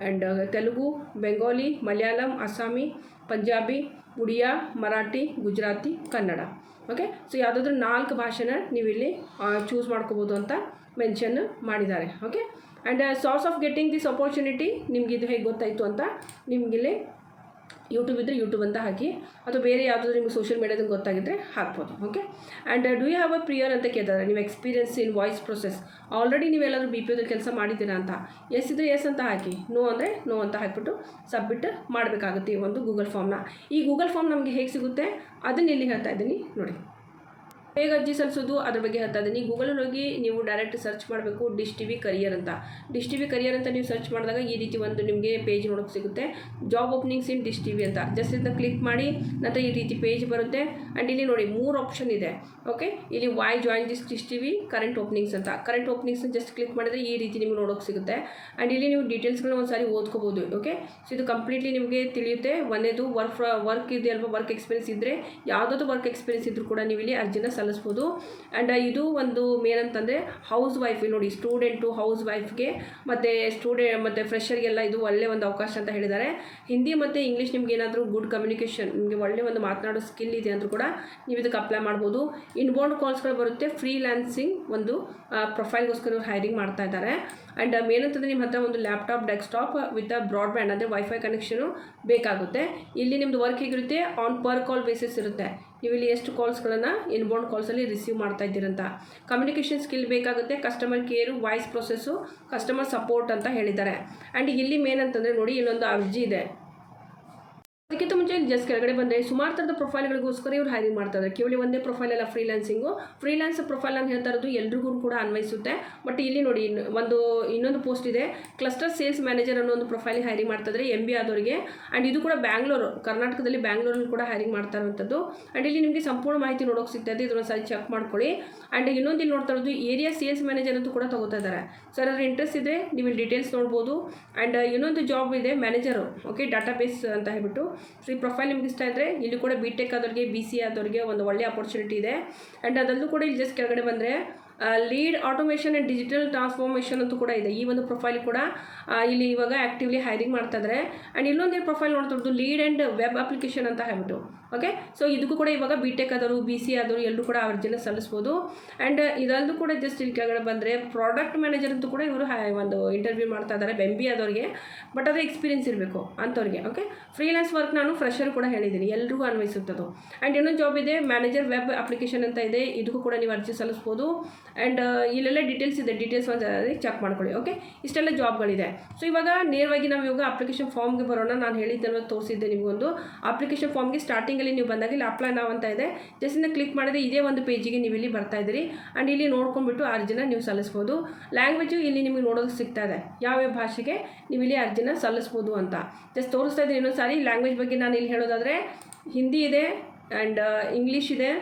and Telugu, Bengali, Malayalam, Assami, Punjabi, Odia, Marathi, Gujarati, Kannada. Okay, so ಯಾವುದಾದ್ರೂ 4 ಭಾಷೆನ ನೀವಿಲ್ಲಿ ಚೂಸ್ ಮಾಡ್ಕೋಬೋದು ಅಂತ ಮೆನ್ಷನ್ ಮಾಡಿದ್ದಾರೆ. Okay, and source of getting this opportunity, ನಿಮ್ಗೆ ಇದು ಹೇಗೆ ಗೊತ್ತಾಯಿತು ಅಂತ ನಿಮಗಿಲ್ಲಿ ಯೂಟ್ಯೂಬ್ ಇದ್ದರೆ ಯೂಟ್ಯೂಬ್ ಅಂತ ಹಾಕಿ, ಅಥವಾ ಬೇರೆ ಯಾವುದಾದ್ರೂ ನಿಮ್ಗೆ ಸೋಷಿಯಲ್ ಮೀಡಿಯಾದಂಗೆ ಗೊತ್ತಾಗಿದ್ದರೆ ಹಾಕ್ಬೋದು. Okay, and do you have a prior ಅಂತ ಕೇಳ್ತಾರೆ, ನೀವು experience in voice process, already ನೀವೆಲ್ಲಾದರೂ BPOದಲ್ಲಿ ಕೆಲಸ ಮಾಡಿದ್ದೀರಾ ಅಂತ. ಎಸ್ ಇದ್ದರೆ ಎಸ್ ಅಂತ ಹಾಕಿ, ನೋ ಅಂದರೆ ನೋ ಅಂತ ಹಾಕಿಬಿಟ್ಟು ಸಬ್ಮಿಟ್ ಮಾಡಬೇಕಾಗುತ್ತೆ ಈ ಒಂದು ಗೂಗಲ್ ಫಾರ್ಮ್ನ. ಈ ಗೂಗಲ್ ಫಾರ್ಮ್ ನಮಗೆ ಹೇಗೆ ಸಿಗುತ್ತೆ ಅದನ್ನು ಇಲ್ಲಿ ಹೇಳ್ತಾ ಇದ್ದೀನಿ ನೋಡಿ. ಹೇಗೆ ಅರ್ಜಿ ಸಲ್ಲಿಸೋದು ಅದ್ರ ಬಗ್ಗೆ ಹೇಳ್ತಾ ಇದ್ದೀನಿ. ಗೂಗಲಲ್ಲಿ ಹೋಗಿ ನೀವು ಡೈರೆಕ್ಟ್ ಸರ್ಚ್ ಮಾಡಬೇಕು, ಡಿಶ್ ಟಿವಿ ಕರಿಯರ್ ಅಂತ. ಡಿಶ್ ಟಿವಿ ಕರಿಯರ್ ಅಂತ ನೀವು ಸರ್ಚ್ ಮಾಡಿದಾಗ ಈ ರೀತಿ ಒಂದು ನಿಮಗೆ ಪೇಜ್ ನೋಡೋಕ್ಕೆ ಸಿಗುತ್ತೆ, ಜಾಬ್ ಓಪನಿಂಗ್ಸ್ ಇನ್ ಡಿಶ್ ಟಿವಿ ಅಂತ. ಜಸ್ಟ್ ಇದನ್ನ ಕ್ಲಿಕ್ ಮಾಡಿ ನಂತರ ಈ ರೀತಿ ಪೇಜ್ ಬರುತ್ತೆ. ಆ್ಯಂಡ್ ಇಲ್ಲಿ ನೋಡಿ 3 ಆಪ್ಷನ್ ಇದೆ. ಓಕೆ, ಇಲ್ಲಿ why join this Dish TV current openings ಅಂತ. ಕರೆಂಟ್ ಓಪನಿಂಗ್ಸ್ನ ಜಸ್ಟ್ ಕ್ಲಿಕ್ ಮಾಡಿದ್ರೆ ಈ ರೀತಿ ನಿಮಗೆ ನೋಡೋಕ್ಕೆ ಸಿಗುತ್ತೆ. ಆ್ಯಂಡ್ ಇಲ್ಲಿ ನೀವು ಡೀಟೇಲ್ಸ್ಗಳನ್ನ ಒಂದು ಸಾರಿ ಓದ್ಕೋಬೋದು. ಓಕೆ, ಸೊ ಇದು ಕಂಪ್ಲೀಟ್ಲಿ ನಿಮಗೆ ತಿಳಿಯುತ್ತೆ. ಒಂದೇದು ವರ್ಕ್ ಇದೆ ಅಲ್ವಾ, ವರ್ಕ್ ಎಕ್ಸ್ಪೀರಿಯನ್ಸ್ ಇದ್ದರೆ ಯಾವುದಾದ್ರು ವರ್ಕ್ ಎಕ್ಸ್ಪೀರಿಯನ್ಸ್ ಇದ್ದರೂ ಕೂಡ ನೀವು ಇಲ್ಲಿ ಅರ್ಜಿನ ಸಲ್ಲಿಸ್ಬೋದು. ಆ್ಯಂಡ್ ಇದು ಒಂದು ಮೇನ್ ಅಂತಂದರೆ ಹೌಸ್ ವೈಫ್, ನೋಡಿ ಸ್ಟೂಡೆಂಟು, ಹೌಸ್ ವೈಫ್ಗೆ ಮತ್ತು ಫ್ರೆಷರ್ಗೆಲ್ಲ ಇದು ಒಳ್ಳೆಯ ಒಂದು ಅವಕಾಶ ಅಂತ ಹೇಳಿದ್ದಾರೆ. ಹಿಂದಿ ಮತ್ತು ಇಂಗ್ಲೀಷ್ ನಿಮ್ಗೆ ಏನಾದರೂ ಗುಡ್ ಕಮ್ಯುನಿಕೇಷನ್, ನಿಮಗೆ ಒಳ್ಳೆಯ ಒಂದು ಮಾತನಾಡೋ ಸ್ಕಿಲ್ ಇದೆ ಅಂದರೂ ಕೂಡ ನೀವು ಇದಕ್ಕೆ ಅಪ್ಲೈ ಮಾಡ್ಬೋದು. ಇನ್ಬೌಂಡ್ ಕಾಲ್ಸ್ಗಳು ಬರುತ್ತೆ, ಫ್ರೀಲ್ಯಾನ್ಸಿಂಗ್ ಒಂದು ಪ್ರೊಫೈಲ್ಗೋಸ್ಕರ ಹೈರಿಂಗ್ ಮಾಡ್ತಾ ಇದ್ದಾರೆ. ಆ್ಯಂಡ್ ಮೇನ್ ಅಂತಂದರೆ ನಿಮ್ಮ ಹತ್ರ ಒಂದು ಲ್ಯಾಪ್ಟಾಪ್, ಡೆಸ್ಕ್ಟಾಪ್ ವಿತ್ ಬ್ರಾಡ್ಬ್ಯಾಂಡ್ ಅಂದರೆ ವೈಫೈ ಕನೆಕ್ಷನು ಬೇಕಾಗುತ್ತೆ. ಇಲ್ಲಿ ನಿಮ್ಮದು ವರ್ಕ್ ಹೇಗಿರುತ್ತೆ, ಆನ್ ಪರ್ ಕಾಲ್ ಬೇಸಿಸ್ ಇರುತ್ತೆ. ನೀವು ಇಲ್ಲಿ ಎಷ್ಟು ಕಾಲ್ಸ್ಗಳನ್ನು ಇನ್ಬೌಂಡ್ ಕಾಲ್ಸಲ್ಲಿ ರಿಸೀವ್ ಮಾಡ್ತಾ ಇದ್ದೀರಂತ. ಕಮ್ಯುನಿಕೇಷನ್ ಸ್ಕಿಲ್ ಬೇಕಾಗುತ್ತೆ, customer care, voice process, customer support ಅಂತ ಹೇಳಿದ್ದಾರೆ. ಆ್ಯಂಡ್ ಇಲ್ಲಿ ಮೇನ್ ಅಂತಂದರೆ ನೋಡಿ ಇಲ್ಲೊಂದು ಅರ್ಜಿ ಇದೆ. ಅದಕ್ಕಿಂತ ಮುಂಚೆ ಜಸ್ಟ್ ಕೆಳಗಡೆ ಬಂದರೆ ಸುಮಾರು ಥರದ ಪ್ರೊಫೈಲ್ಗಳಿಗೋಸ್ಕರ ಇವ್ರು ಹೈರಿಂಗ್ ಮಾಡ್ತಾರೆ. ಕೇವಲ ಒಂದೇ ಪ್ರೊಫೈಲ್ ಅಲ್ಲ, ಫ್ರೀಲ್ಯಾನ್ಸ್ ಪ್ರೊಫೈಲ್ ಅಂತ ಹೇಳ್ತಾ ಇರೋದು ಎಲ್ರಿಗೂ ಕೂಡ ಅನ್ವಯಿಸುತ್ತೆ. ಬಟ್ ಇಲ್ಲಿ ನೋಡಿ ಇನ್ನೊಂದು ಪೋಸ್ಟ್ ಇದೆ, ಕ್ಲಸ್ಟರ್ ಸೇಲ್ಸ್ ಮ್ಯಾನೇಜರ್ ಅನ್ನೋ ಒಂದು ಪ್ರೊಫೈಲಿಗೆ ಹೈರಿಂಗ್ ಮಾಡ್ತಾಯಿದ್ದಾರೆ MBA ಆದವರಿಗೆ. ಆ್ಯಂಡ್ ಇದು ಕೂಡ ಬ್ಯಾಂಗ್ಳೂರು, ಕರ್ನಾಟಕದಲ್ಲಿ ಬ್ಯಾಂಗ್ಳೂರಲ್ಲಿ ಕೂಡ ಹೈರಿಂಗ್ ಮಾಡ್ತಾ ಇರುವಂಥದ್ದು. ಆ್ಯಂಡ್ ಇಲ್ಲಿ ನಿಮಗೆ ಸಂಪೂರ್ಣ ಮಾಹಿತಿ ನೋಡೋಕೆ ಸಿಗ್ತಾ ಇದೆ, ಇದನ್ನು ಸರಿ ಚೆಕ್ ಮಾಡ್ಕೊಳ್ಳಿ. ಆ್ಯಂಡ್ ಇನ್ನೊಂದು ಇಲ್ಲಿ ನೋಡ್ತಾ ಇರೋದು ಏರಿಯಾ ಸೇಲ್ಸ್ ಮ್ಯಾನೇಜರ್ ಅಂತೂ ಕೂಡ ತಗೋತಾ ಇದ್ದಾರೆ. ಸರ್ ಅದ್ರ ಇಂಟ್ರೆಸ್ಟ್ ಇದೆ, ನೀವು ಇಲ್ಲಿ ಡೀಟೇಲ್ಸ್ ನೋಡ್ಬೋದು. ಆ್ಯಂಡ್ ಇನ್ನೊಂದು ಜಾಬ್ ಇದೆ ಮ್ಯಾನೇಜರು, ಓಕೆ, ಡಾಟಾಬೇಸ್ ಅಂತ ಹೇಳ್ಬಿಟ್ಟು. ಸೊ ಈ ಪ್ರೊಫೈಲ್ ನಿಮ್ಗೆ ಇಷ್ಟ ಇದ್ದರೆ ಇಲ್ಲಿ ಕೂಡ BTech ಆದವ್ರಿಗೆ, BCA ಆದವ್ರಿಗೆ ಒಂದು ಒಳ್ಳೆಯ ಆಪರ್ಚುನಿಟಿ ಇದೆ. ಆ್ಯಂಡ್ ಅದಲ್ಲೂ ಕೂಡ ಇಲ್ಲಿ ಜಸ್ಟ್ ಕೆಳಗಡೆ ಬಂದರೆ lead automation and digital transformation ಅಂತೂ ಕೂಡ ಇದೆ. ಈ ಒಂದು ಪ್ರೊಫೈಲ್ ಕೂಡ ಇಲ್ಲಿ ಇವಾಗ ಆ್ಯಕ್ಟಿವ್ಲಿ ಹೈರಿಂಗ್ ಮಾಡ್ತಾ ಇದ್ದಾರೆ. ಆ್ಯಂಡ್ ಇನ್ನೊಂದು ಪ್ರೊಫೈಲ್ ನೋಡ್ತಿರೋದು ಲೀಡ್ ಆ್ಯಂಡ್ ವೆಬ್ ಅಪ್ಲಿಕೇಶನ್ ಅಂತ ಹೇಳ್ಬಿಟ್ಟು. ಓಕೆ, ಸೊ ಇದಕ್ಕೂ ಕೂಡ ಇವಾಗ BTech ಆದವರು, BCA ಆದವರು ಎಲ್ಲರೂ ಕೂಡ ಅರ್ಜಿನ ಸಲ್ಲಿಸ್ಬೋದು. ಆ್ಯಂಡ್ ಇದಲ್ಲೂ ಕೂಡ ಜಸ್ಟ್ ಇಲ್ಲಿ ಕೆಳಗಡೆ ಬಂದರೆ ಪ್ರಾಡಕ್ಟ್ ಮ್ಯಾನೇಜರ್ ಅಂತೂ ಕೂಡ ಇವರು ಒಂದು ಇಂಟರ್ವ್ಯೂ ಮಾಡ್ತಾ ಇದ್ದಾರೆ MBA ಆದವ್ರಿಗೆ. ಬಟ್ ಅದು ಎಕ್ಸ್ಪೀರಿಯನ್ಸ್ ಇರಬೇಕು ಅಂಥವ್ರಿಗೆ. ಓಕೆ, ಫ್ರೀಲ್ಯಾನ್ಸ್ ವರ್ಕ್ ನಾನು ಫ್ರೆಷರ್ ಕೂಡ ಹೇಳಿದ್ದೀನಿ, ಎಲ್ರಿಗೂ ಅನ್ವಯಿಸುತ್ತದು. ಆ್ಯಂಡ್ ಇನ್ನೊಂದು ಜಾಬ್ ಇದೆ ಮ್ಯಾನೇಜರ್ ವೆಬ್ ಅಪ್ಲಿಕೇಶನ್ ಅಂತ ಇದೆ, ಇದಕ್ಕೂ ಕೂಡ ನೀವು ಅರ್ಜಿ ಸಲ್ಲಿಸ್ಬೋದು. ಆ್ಯಂಡ್ ಇಲ್ಲೆಲ್ಲ ಡೀಟೇಲ್ಸ್ ಇದೆ, ಡೀಟೇಲ್ಸ್ ಒಂದು ಚೆಕ್ ಮಾಡ್ಕೊಳ್ಳಿ. ಓಕೆ, ಇಷ್ಟೆಲ್ಲ ಜಾಬ್ಗಳಿದೆ. ಸೊ ಇವಾಗ ನೇರವಾಗಿ ನಾವು ಇವಾಗ ಅಪ್ಲಿಕೇಶನ್ ಫಾರ್ಮ್ಗೆ ಬರೋಣ. ನಾನು ಹೇಳಿದ್ದನ್ನು ತೋರಿಸಿದ್ದೆ ನಿಮಗೊಂದು ಅಪ್ಲಿಕೇಶನ್ ಫಾರ್ಮ್ಗೆ. ಸ್ಟಾರ್ಟಿಂಗಲ್ಲಿ ನೀವು ಬಂದಾಗ ಇಲ್ಲಿ ಅಪ್ಲೈ ನಾವು ಅಂತ ಇದೆ, ಜಸ್ಟ್ ಇಂದ ಕ್ಲಿಕ್ ಮಾಡಿದ್ರೆ ಇದೇ ಒಂದು ಪೇಜಿಗೆ ನೀವು ಇಲ್ಲಿ ಬರ್ತಾ ಇದ್ದೀರಿ. ಆ್ಯಂಡ್ ಇಲ್ಲಿ ನೋಡ್ಕೊಂಡ್ಬಿಟ್ಟು ಅರ್ಜಿನ ನೀವು ಸಲ್ಲಿಸ್ಬೋದು. ಲ್ಯಾಂಗ್ವೇಜು ಇಲ್ಲಿ ನಿಮಗೆ ನೋಡೋದಕ್ಕೆ ಸಿಗ್ತಾ ಇದೆ, ಯಾವ್ಯಾವ ಭಾಷೆಗೆ ನೀವು ಇಲ್ಲಿ ಅರ್ಜಿನ ಸಲ್ಲಿಸ್ಬೋದು ಅಂತ ಜಸ್ಟ್ ತೋರಿಸ್ತಾ ಇದ್ದೀನಿ. ಇನ್ನೊಂದು ಸಾರಿ ಲ್ಯಾಂಗ್ವೇಜ್ ಬಗ್ಗೆ ನಾನು ಇಲ್ಲಿ ಹೇಳೋದಾದರೆ ಹಿಂದಿ ಇದೆ, ಆ್ಯಂಡ್ ಇಂಗ್ಲೀಷ್ ಇದೆ,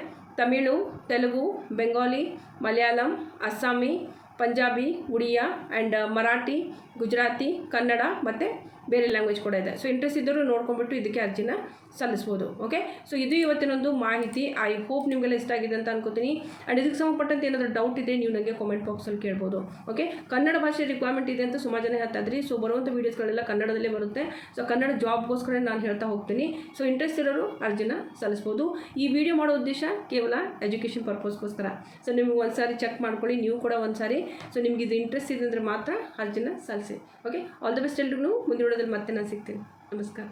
ತಮಿಳು, ತೆಲುಗು, ಬೆಂಗಾಲಿ, ಮಲಯಾಳಂ, ಅಸ್ಸಾಮಿ, ಪಂಜಾಬಿ, ಉಡಿಯಾ, ಆ್ಯಂಡ್ ಮರಾಠಿ, ಗುಜರಾತಿ, ಕನ್ನಡ ಮತ್ತು ಬೇರೆ ಲ್ಯಾಂಗ್ವೇಜ್ ಕೂಡ ಇದೆ. ಸೊ ಇಂಟ್ರೆಸ್ಟ್ ಇದ್ದರೂ ನೋಡ್ಕೊಂಡ್ಬಿಟ್ಟು ಇದಕ್ಕೆ ಅರ್ಜಿನ ಸಲ್ಲಿಸ್ಬೋದು. ಓಕೆ, ಸೊ ಇದು ಇವತ್ತಿನೊಂದು ಮಾಹಿತಿ. ಐ ಹೋಪ್ ನಿಮಗೆಲ್ಲ ಇಷ್ಟ ಆಗಿದೆ ಅಂತ ಅನ್ಕೋತೀನಿ. ಆ್ಯಂಡ್ ಇದಕ್ಕೆ ಸಂಬಂಧಪಟ್ಟಂತೆ ಏನಾದರೂ ಡೌಟ್ ಇದೆ ನೀವು ನನಗೆ ಕಾಮೆಂಟ್ ಬಾಕ್ಸಲ್ಲಿ ಕೇಳ್ಬೋದು. ಓಕೆ, ಕನ್ನಡ ಭಾಷೆ ರಿಕ್ವೈರ್ಮೆಂಟ್ ಇದೆ ಅಂತ ಸುಮಾರು ಜನ ಹೇಳ್ತಾ ಇದ್ರಿ. ಸೊ ಬರುವಂಥ ವೀಡಿಯೋಸ್ಗಳೆಲ್ಲ ಕನ್ನಡದಲ್ಲೇ ಬರುತ್ತೆ. ಸೊ ಕನ್ನಡ ಜಾಬ್ಗೋಸ್ಕರ ನಾನು ಹೇಳ್ತಾ ಹೋಗ್ತೀನಿ. ಸೊ ಇಂಟ್ರೆಸ್ಟ್ ಇರೋರು ಅರ್ಜಿನ ಸಲ್ಲಿಸ್ಬೋದು. ಈ ವಿಡಿಯೋ ಮಾಡೋ ಉದ್ದೇಶ ಕೇವಲ ಎಜುಕೇಷನ್ ಪರ್ಪಸ್ಗೋಸ್ಕರ. ಸೊ ನಿಮ್ಗೆ ಒಂದು ಸಾರಿ ಚೆಕ್ ಮಾಡ್ಕೊಳ್ಳಿ, ನೀವು ಕೂಡ ಒಂದು ಸಾರಿ. ಸೊ ನಿಮ್ಗೆ ಇದು ಇಂಟ್ರೆಸ್ಟ್ ಇದೆ ಅಂದರೆ ಮಾತ್ರ ಅರ್ಜಿನ ಸಲ್ಲಿಸಿ. ಓಕೆ, ಆಲ್ ದ ಬೆಸ್ಟ್ ಎಲ್ರಿಗೂ. ಮುಂದಿನ ವಿಡಿಯೋದಲ್ಲಿ ಮತ್ತೆ ನಾನು ಸಿಗ್ತೀನಿ. ನಮಸ್ಕಾರ.